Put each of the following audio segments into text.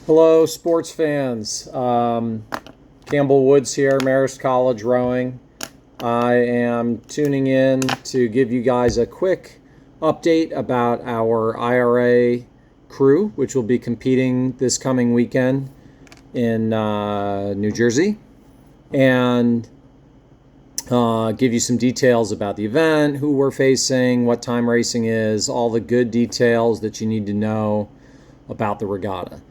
Hello, sports fans. Campbell Woods here, Marist College Rowing. I am tuning in to give you guys a quick update about our IRA crew, which will be competing this coming weekend in New Jersey, and give you some details about the event, who we're facing, what time racing is, all the good details that you need to know about the regatta.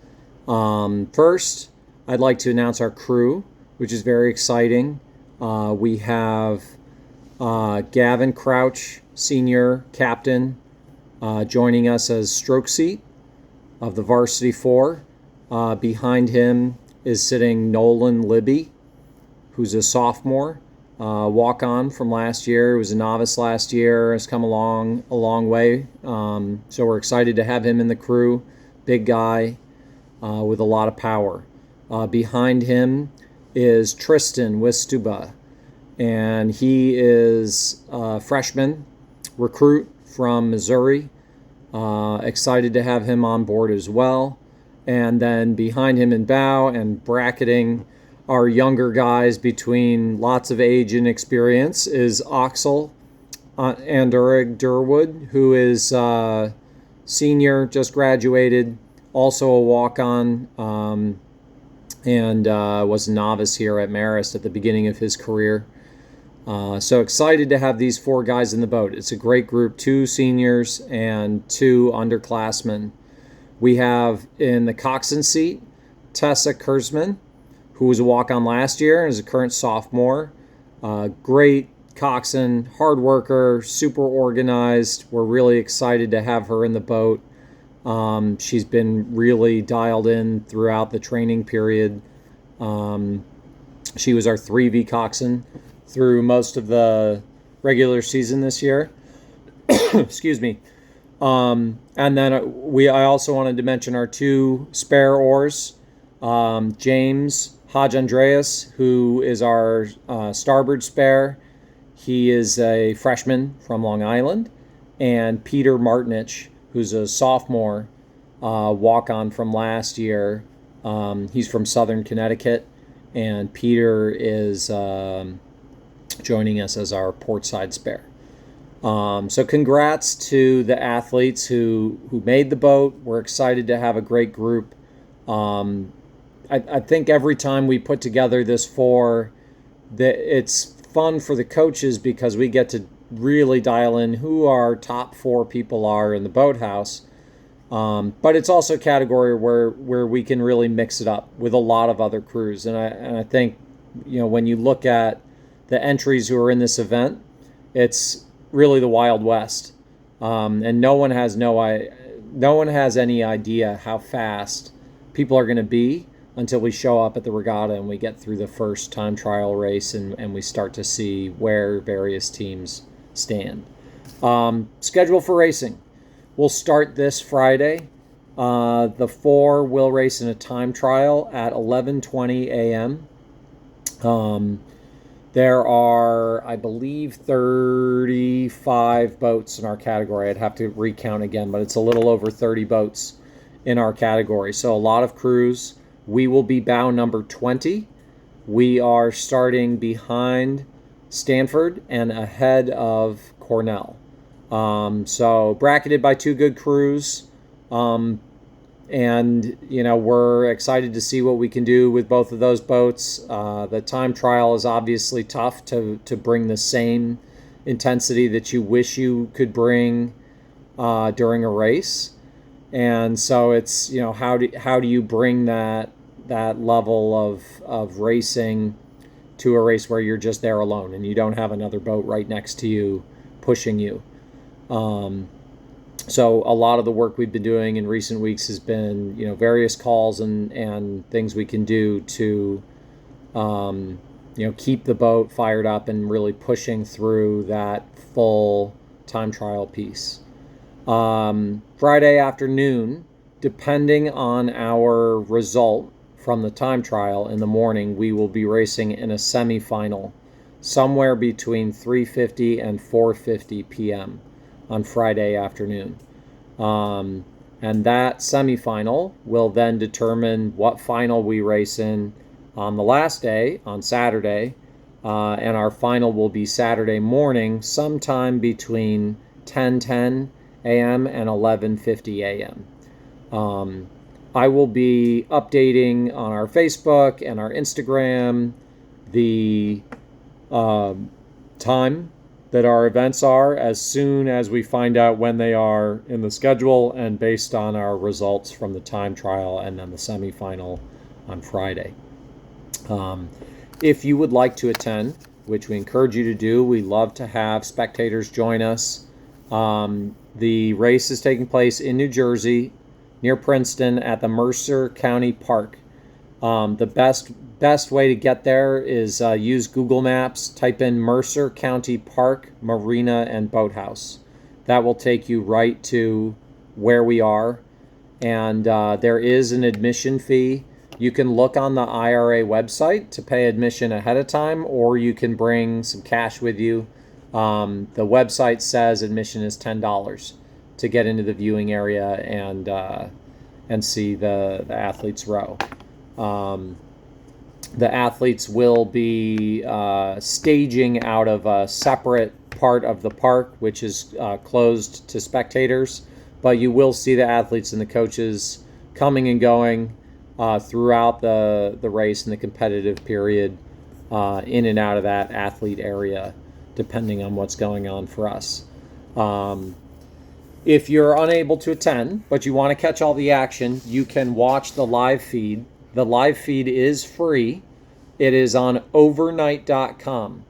First, I'd like to announce our crew, which is very exciting. We have Gavin Crouch, senior captain, joining us as stroke seat of the Varsity Four. Behind him is sitting Nolan Libby, who's a sophomore, walk-on from last year. He was a novice last year, has come along a long way. So we're excited to have him in the crew. Big guy with a lot of power. Behind him is Tristan Wistuba, and he is a freshman recruit from Missouri. Excited to have him on board as well. And then behind him in bow and bracketing our younger guys between lots of age and experience is Oxel Andurig Durwood, who is senior, just graduated, also a walk-on, and was a novice here at Marist at the beginning of his career. So excited to have these four guys in the boat. It's a great group, 2 seniors and 2 underclassmen. We have in the coxswain seat Tessa Kurzman, who was a walk-on last year and is a current sophomore. Great coxswain, hard worker, super organized. We're really excited to have her in the boat. She's been really dialed in throughout the training period. She was our 3V coxswain through most of the regular season this year. Excuse me. And then I also wanted to mention our 2 spare oars. James Hodge Andreas, who is our starboard spare. He is a freshman from Long Island. And Peter Martinich, who's a sophomore, walk-on from last year. He's from Southern Connecticut, and Peter is joining us as our portside spare. So congrats to the athletes who made the boat. We're excited to have a great group. I think every time we put together this it's fun for the coaches because we get to really dial in who our top 4 people are in the boathouse. But it's also a category where we can really mix it up with a lot of other crews. And I think, when you look at the entries who are in this event, it's really the Wild West. And no one has any idea how fast people are going to be until we show up at the regatta and we get through the first time trial race and we start to see where various teams stand. Schedule for racing. We'll start this Friday. The 4 will race in a time trial at 11:20 a.m. There are, I believe, 35 boats in our category. I'd have to recount again, but it's a little over 30 boats in our category. So a lot of crews. We will be bow number 20. We are starting behind Stanford and ahead of Cornell. So bracketed by 2 good crews. And, we're excited to see what we can do with both of those boats. The time trial is obviously tough to bring the same intensity that you wish you could bring during a race. And so it's, how do you bring that level of racing to a race where you're just there alone and you don't have another boat right next to you pushing you. So a lot of the work we've been doing in recent weeks has been, various calls and things we can do to, keep the boat fired up and really pushing through that full time trial piece. Friday afternoon, depending on our result from the time trial in the morning, we will be racing in a semifinal somewhere between 3:50 and 4:50 p.m. on Friday afternoon. And And that semifinal will then determine what final we race in on the last day, on Saturday. And our final will be Saturday morning, sometime between 10:10 a.m. and 11:50 a.m. I will be updating on our Facebook and our Instagram the time that our events are as soon as we find out when they are in the schedule and based on our results from the time trial and then the semifinal on Friday. If you would like to attend, which we encourage you to do, we love to have spectators join us. The race is taking place in New Jersey, near Princeton, at the Mercer County Park. The best way to get there is use Google Maps, type in Mercer County Park, Marina, and Boathouse. That will take you right to where we are. And there is an admission fee. You can look on the IRA website to pay admission ahead of time, or you can bring some cash with you. The website says admission is $10 to get into the viewing area and see the athletes row. The athletes will be staging out of a separate part of the park, which is closed to spectators, but you will see the athletes and the coaches coming and going throughout the race and the competitive period in and out of that athlete area, depending on what's going on for us. If you're unable to attend, but you want to catch all the action, you can watch the live feed. The live feed is free. It is on overnight.com.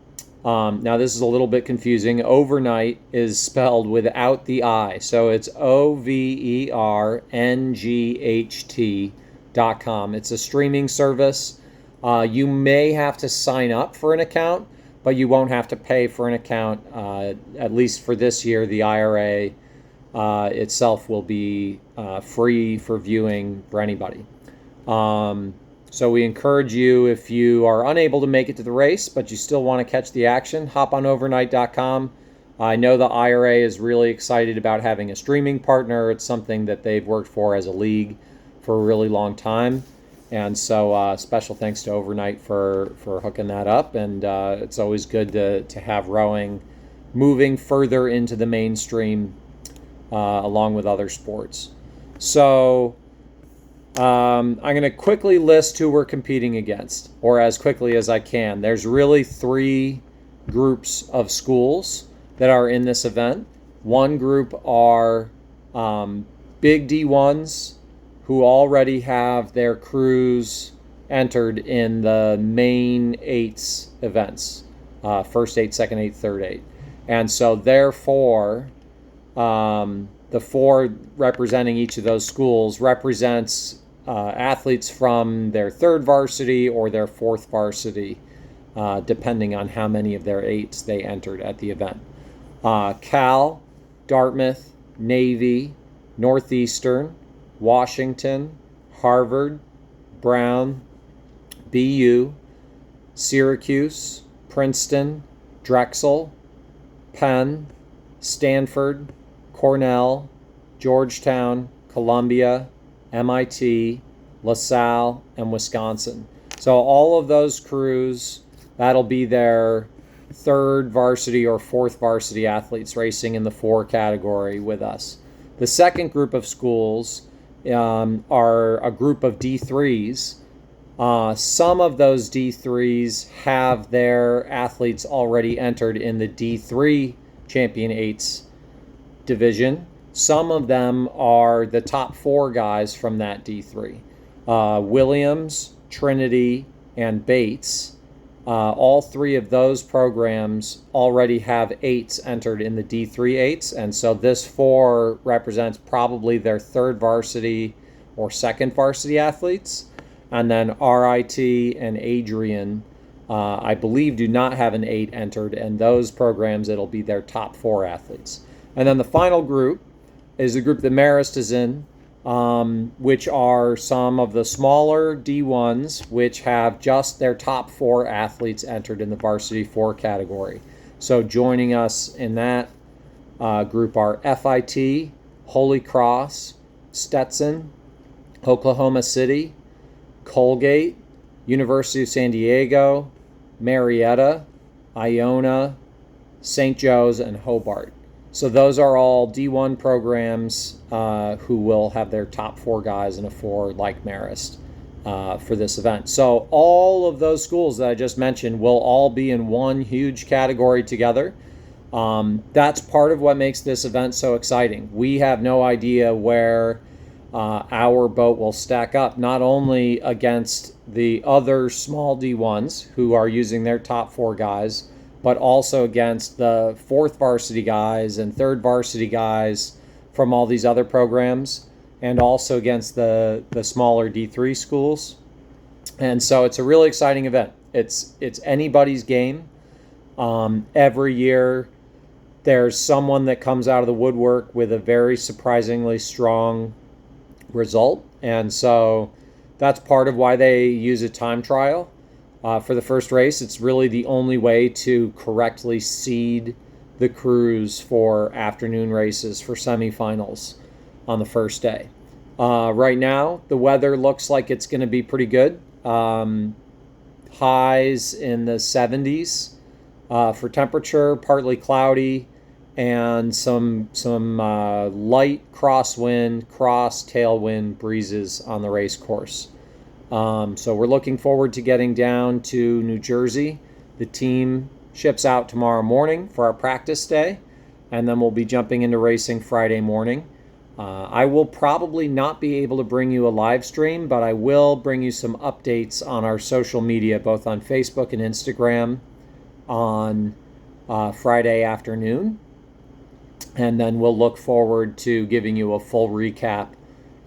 Now, this is a little bit confusing. Overnight is spelled without the I. So it's overnght.com. It's a streaming service. You may have to sign up for an account, but you won't have to pay for an account. At least for this year, the IRA itself will be free for viewing for anybody. So we encourage you, if you are unable to make it to the race, but you still want to catch the action, hop on overnight.com. I know the IRA is really excited about having a streaming partner. It's something that they've worked for as a league for a really long time. And so special thanks to Overnight for hooking that up. And it's always good to have rowing moving further into the mainstream along with other sports. So I'm going to quickly list who we're competing against, or as quickly as I can. There's really 3 groups of schools that are in this event. One group are big D1s who already have their crews entered in the main 8s events, first 8, second 8, third 8. And so therefore, the 4 representing each of those schools represents athletes from their 3rd varsity or their 4th varsity, depending on how many of their 8s they entered at the event. Cal, Dartmouth, Navy, Northeastern, Washington, Harvard, Brown, BU, Syracuse, Princeton, Drexel, Penn, Stanford, Cornell, Georgetown, Columbia, MIT, LaSalle, and Wisconsin. So all of those crews, that'll be their 3rd varsity or 4th varsity athletes racing in the 4 category with us. The second group of schools are a group of D3s. Some of those D3s have their athletes already entered in the D3 Champion 8s division. Some of them are the top 4 guys from that D3. Williams, Trinity, and Bates. All 3 of those programs already have 8s entered in the D3 8s, and so this 4 represents probably their 3rd varsity or 2nd varsity athletes. And then RIT and Adrian, I believe, do not have an 8 entered, and those programs, it'll be their top 4 athletes. And then the final group is the group that Marist is in, which are some of the smaller D1s, which have just their top 4 athletes entered in the varsity 4 category. So joining us in that group are FIT, Holy Cross, Stetson, Oklahoma City, Colgate, University of San Diego, Marietta, Iona, St. Joe's, and Hobart. So those are all D1 programs who will have their top 4 guys in a 4 like Marist for this event. So all of those schools that I just mentioned will all be in one huge category together. That's part of what makes this event so exciting. We have no idea where our boat will stack up, not only against the other small D1s who are using their top 4 guys, but also against the 4th varsity guys and 3rd varsity guys from all these other programs, and also against the smaller D3 schools. And so it's a really exciting event. It's anybody's game. Every year there's someone that comes out of the woodwork with a very surprisingly strong result. And so that's part of why they use a time trial for the first race. It's really the only way to correctly seed the crews for afternoon races for semifinals on the first day. Right now, the weather looks like it's going to be pretty good. Highs in the 70s for temperature, partly cloudy, and some light crosswind, tailwind breezes on the race course. So we're looking forward to getting down to New Jersey. The team ships out tomorrow morning for our practice day, and then we'll be jumping into racing Friday morning. I will probably not be able to bring you a live stream, but I will bring you some updates on our social media, both on Facebook and Instagram on Friday afternoon. And then we'll look forward to giving you a full recap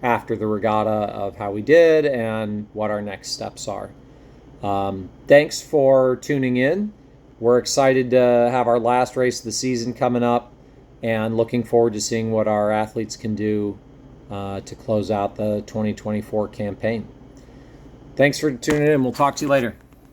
after the regatta of how we did and what our next steps are. Thanks for tuning in. We're excited to have our last race of the season coming up, and looking forward to seeing what our athletes can do to close out the 2024 campaign. Thanks for tuning in. We'll talk to you later.